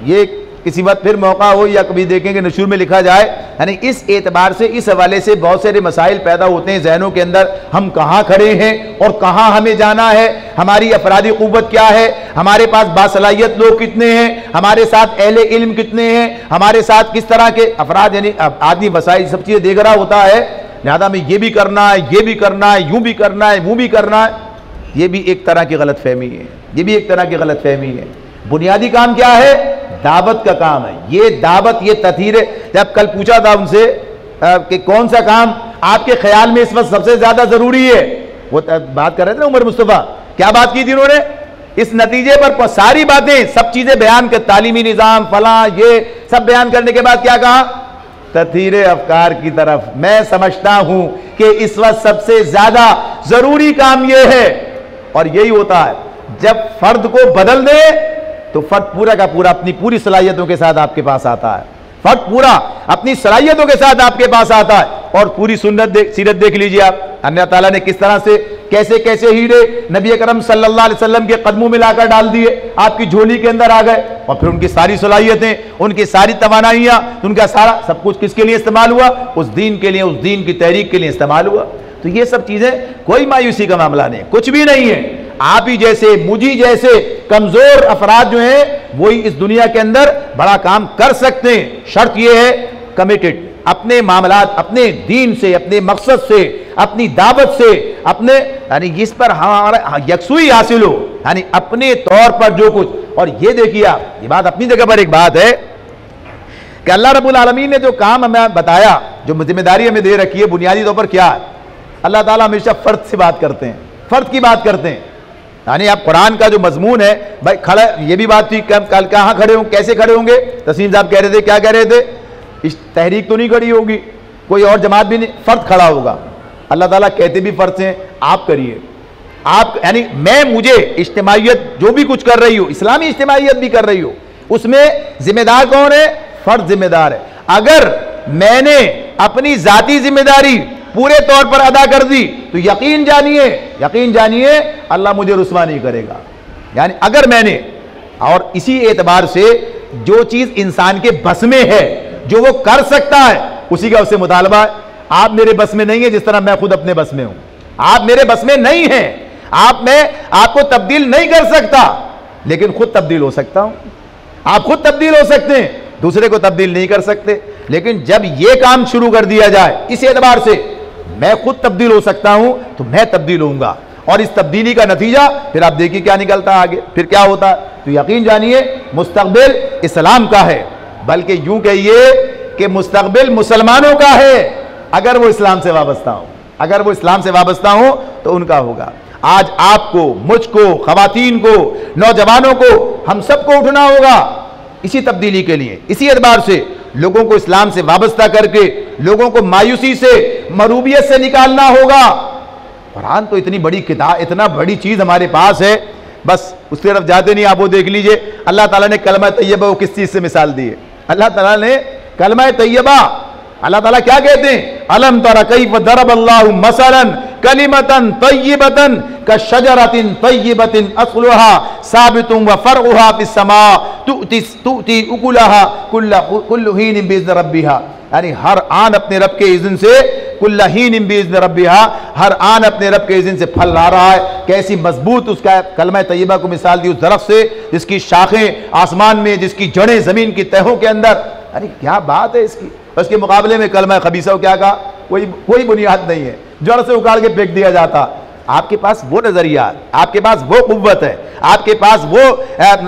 ये किसी वक्त फिर मौका हो या कभी देखेंगे नशूर में लिखा जाए, यानी इस एतबार से, इस हवाले से बहुत सारे मसाइल पैदा होते हैं जहनों के अंदर। हम कहाँ खड़े हैं और कहाँ हमें जाना है, हमारी अफरादी कुव्वत क्या है, हमारे पास बासलाहियत लोग कितने हैं, हमारे साथ अहले इल्म कितने हैं, हमारे साथ किस तरह के अफराद, यानी आदमी वसाइल सब चीज़ें देख रहा होता है, लिहाजा में ये भी करना है, ये भी करना है, यूँ भी करना है, वो भी करना है। ये भी एक तरह की गलत फहमी है, ये भी एक तरह की गलत फहमी है। बुनियादी काम क्या है? दावत का काम है। ये दावत, ये तथीरे, जब कल पूछा था उनसे कि कौन सा काम आपके ख्याल में इस वक्त सबसे ज्यादा जरूरी है, वो बात कर रहे थे ना उमर मुस्तफा, क्या बात की थी उन्होंने? इस नतीजे पर सारी बातें, सब चीजें बयान कर, तालीमी निजाम फला ये सब बयान करने के बाद क्या कहा? तथीरे अफकार की तरफ। मैं समझता हूं कि इस वक्त सबसे ज्यादा जरूरी काम यह है, और यही होता है जब फर्द को बदल दे तो फर्द पूरा का पूरा अपनी पूरी सलाहियतों के साथ आपके पास आता है। फर्द पूरा अपनी सलाहियतों के साथ आपके पास आता है। और पूरी सीरत देख लीजिए आप, अल्लाह ताला ने किस तरह से, कैसे कैसे हीरे नबी अकरम सल्लल्लाहु अलैहि वसल्लम के कदमों में लाकर डाल दिए, आपकी झोली के अंदर आ गए। और फिर उनकी सारी सलाहियतें, उनकी सारी तवानाइयां, उनका सारा सब कुछ किसके लिए इस्तेमाल हुआ? उस दीन के लिए, उस दीन की तहरीक के लिए इस्तेमाल हुआ। तो ये सब चीजें कोई मायूसी का मामला नहीं, कुछ भी नहीं है। आप ही जैसे, मुझी जैसे कमजोर अफराद जो हैं वही इस दुनिया के अंदर बड़ा काम कर सकते हैं। शर्त यह है कमिटेड, अपने मामलात, अपने दीन से, अपने मकसद से, अपनी दावत से, अपने यानी इस पर हमारा यकसुई हासिल हो, यानी अपने तौर पर जो कुछ। और ये देखिए आप, ये बात अपनी जगह पर एक बात है कि अल्लाह रब्बुल आलमीन ने जो काम हमें बताया, जो जिम्मेदारी हमें दे रखी है, बुनियादी तौर पर क्या है? अल्लाह ताला हमेशा फर्द से बात करते हैं, फर्द की बात करते हैं। यानी आप कुरान का जो मजमून है भाई, खड़ा, ये भी बात थी कल कहाँ खड़े होंगे, कैसे खड़े होंगे? तस्लीम साहब कह रहे थे, क्या कह रहे थे? इस तहरीक तो नहीं खड़ी होगी, कोई और जमात भी नहीं, फर्द खड़ा होगा। अल्लाह ताला कहते भी फर्द से, आप करिए, आप, यानी मैं, मुझे इज्तिमाइयत जो भी कुछ कर रही हो, इस्लामी इज्तिमाइयत भी कर रही हो, उसमें जिम्मेदार कौन है? फर्द जिम्मेदार है। अगर मैंने अपनी जाती जिम्मेदारी पूरे तौर पर अदा कर दी तो यकीन जानिए अल्लाह मुझे रुस्वा नहीं करेगा। यानी अगर मैंने, और इसी एतबार से जो चीज इंसान के बस में है, जो वो कर सकता है, उसी का उससे मुतालबा है। आप मेरे बस में नहीं है, जिस तरह मैं खुद अपने बस में हूं। आप मेरे बस में नहीं है, मैं आपको तब्दील नहीं कर सकता, लेकिन खुद तब्दील हो सकता हूं। आप खुद तब्दील हो सकते हैं, दूसरे को तब्दील नहीं कर सकते। लेकिन जब ये काम शुरू कर दिया जाए इस एतबार से मैं खुद तब्दील हो सकता हूं तो मैं तब्दील होऊंगा, और इस तब्दीली का नतीजा फिर आप देखिए क्या निकलता है आगे, फिर क्या होता है। तो यकीन जानिए मुस्तकबिल इस्लाम का है, बल्कि यूं कहिए कि मुस्तकबिल मुसलमानों का है, अगर वो इस्लाम से वाबस्ता हो, अगर वो इस्लाम से वाबस्ता हो तो उनका होगा। आज आपको, मुझको, खवातीन को, नौजवानों को, हम सबको उठना होगा इसी तब्दीली के लिए। इसी एतबार से लोगों को इस्लाम से वाबस्ता करके लोगों को मायूसी से, मरूबियत से निकालना होगा। कुरान तो इतनी बड़ी किताब, इतना बड़ी चीज हमारे पास है, बस उसकी तरफ जाते नहीं। आप वो देख लीजिए, अल्लाह ताला ने कलमा तैयबा को किस चीज से मिसाल दी है। अल्लाह ताला ने कलमा तैयबा, अल्लाह ताला क्या कहते हैं, अलम तरा कैफ दरबल्लाहु मसलन कलिमतन तय्यबतन कशजरतिन तय्यबतिन अस्लुहा साबितुन व फरउहा फिस समा तुती उकुलहा कुल्लु हीन बिइज़्नि रब्बिहा। यानी हर आन अपने रब के इज़्न से, कुल्लु हीन बिइज़्नि रब्बिहा, हर आन अपने रब के इज़्न से फल ला रहा है। कैसी मजबूत उसका कलमा तय्यबा को मिसाल दी उस दरख्त से जिसकी शाखें आसमान में, जिसकी जड़ें जमीन की तहों के अंदर। अरे क्या बात है इसकी। उसके मुकाबले में कलमा खबीसा को क्या कहा, कोई बुनियाद नहीं है, जड़ से उखाड़ के फेंक दिया जाता। आपके पास वो नजरिया, आपके पास वो कुव्वत है, आपके पास वो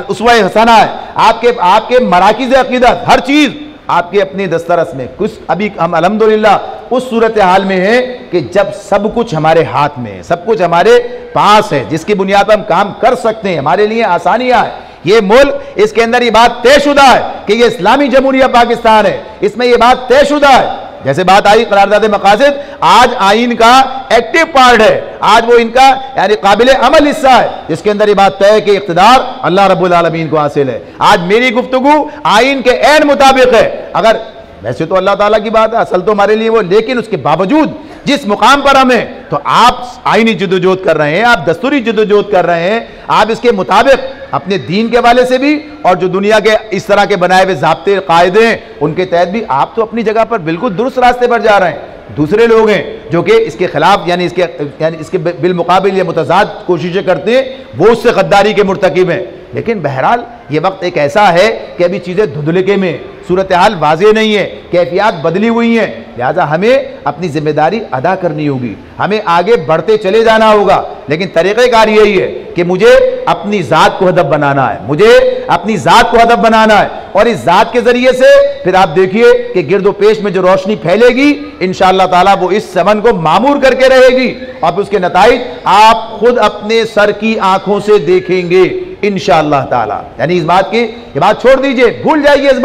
उसवा हसना है, आपके मराकिज़ अक़ीदत, हर चीज आपके अपने दस्तरस में। कुछ अभी हम अल्हम्दुलिल्लाह उस सूरत हाल में है कि जब सब कुछ हमारे हाथ में है, सब कुछ हमारे पास है, जिसकी बुनियाद पर हम काम कर सकते हैं, हमारे लिए आसानियां है। ये मुल्क, इसके अंदर ये बात तयशुदा है कि ये इस्लामी जमहूरिया पाकिस्तान है, इसमें ये बात तयशुदा है। जैसे बात आई करारदाद मकासिद, आज आइन का एक्टिव पार्ट है, आज वो इनका यानी काबिल अमल हिस्सा है, जिसके अंदर ये बात तय है कि इख्तिदार अल्लाह रब्बुल आलमीन को हासिल है। आज मेरी गुफ्तगू आइन के ऐन मुताबिक है। अगर वैसे तो अल्लाह ताला की बात है, असल तो हमारे लिए वो, लेकिन उसके बावजूद जिस मुकाम पर हमें, तो आप आईनी जद्दोजहद कर रहे हैं, आप दस्तूरी जद्दोजहद कर रहे हैं, आप इसके मुताबिक अपने दीन के वाले से भी और जो दुनिया के इस तरह के बनाए हुए ज़ाब्ते कायदे हैं उनके तहत भी आप तो अपनी जगह पर बिल्कुल दुरुस्त रास्ते पर जा रहे हैं। दूसरे लोग हैं जो कि इसके खिलाफ यानी इसके बिलमुकाबिल या मुतज़ाद कोशिशें करते हैं, वो उससे गद्दारी के मुर्तकिब हैं। लेकिन बहरहाल ये वक्त एक ऐसा है कि अभी चीज़ें धुंधलके में, सूरत हाल वाज़ेह नहीं है, कैफियत बदली हुई हैं, लिहाजा हमें अपनी जिम्मेदारी अदा करनी होगी, हमें आगे बढ़ते चले जाना होगा। लेकिन तरीक़ेकार यही है कि मुझे अपनी ज़ात को हदफ बनाना है, मुझे अपनी ज़ात को हदफ बनाना है, और इस ज़ात के ज़रिए से फिर आप देखिए कि गिरदो पेश में जो रोशनी फैलेगी इंशाअल्लाह ताला वो इस चमन को मामूर करके रहेगी, और उसके नताइज आप खुद अपने सर की आंखों से देखेंगे इंशाअल्लाह ताला। यानी इस बात की, ये बात छोड़ दीजिए, भूल जाइए इस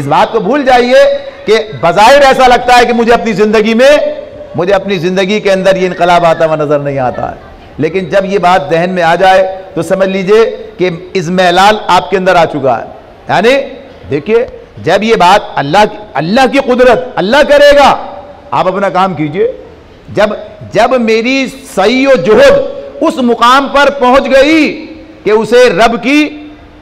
बात को भूल जाइए कि बज़ाहिर ऐसा लगता है कि मुझे अपनी ज़िंदगी के अंदर ये इनकलाब आता हुआ नज़र नहीं आता है, लेकिन जब ये बात जहन में आ जाए तो समझ लीजिए कि इज़्मेलाल आपके अंदर आ चुका है। यानी देखिए, जब ये बात अल्लाह की कुदरत, अल्लाह करेगा, आप अपना काम कीजिए। जब मेरी सही और जुहद उस मुकाम पर पहुंच गई कि उसे रब की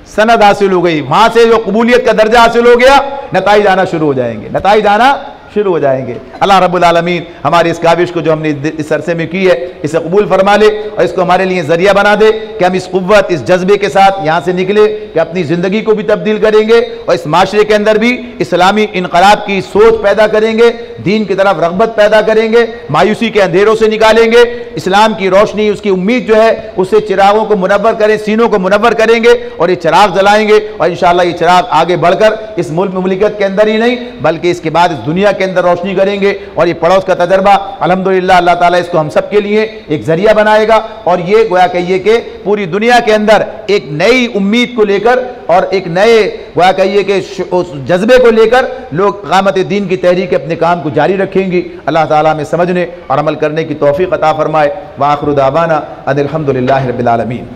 सनद हासिल हो गई, वहां से जो कबूलियत का दर्जा हासिल हो गया, नताइज आना शुरू हो जाएंगे। अल्लाह रब्बुल आलमीन हमारी इस काविश को जो हमने इस अरसे में की है इसे कबूल फरमा ले और इसको हमारे लिए जरिया बना दे कि हम इस कुव्वत, इस जज्बे के साथ यहाँ से निकले कि अपनी ज़िंदगी को भी तब्दील करेंगे और इस माशरे के अंदर भी इस्लामी इनकलाब की सोच पैदा करेंगे, दीन की तरफ रग़बत पैदा करेंगे, मायूसी के अंधेरों से निकालेंगे, इस्लाम की रोशनी, उसकी उम्मीद जो है उससे चिरागों को मुनव्वर करें, सीनों को मुनव्वर करेंगे और ये चिराग जलाएंगे। और इंशाअल्लाह ये चिराग आगे बढ़कर इस मुल्क मुमलिकत के अंदर ही नहीं बल्कि इसके बाद इस दुनिया के अंदर रोशनी करेंगे। और ये पड़ोस का तजर्बा अल्हम्दुलिल्लाह अल्लाह ताला इसको हम सब के लिए एक जरिया बनाएगा और ये गोया कहिए कि पूरी दुनिया के अंदर एक नई उम्मीद को लेकर और एक नए गोया कहिए कि उस जज्बे को लेकर लोग क़यामत दीन की तहरीक अपने काम को जारी रखेंगी। अल्लाह ताला में समझने और अमल करने की तौफीक अता फरमाए। व आखिरु दावाना अनिल हम्दुलिल्लाहि रब्बिल आलमीन।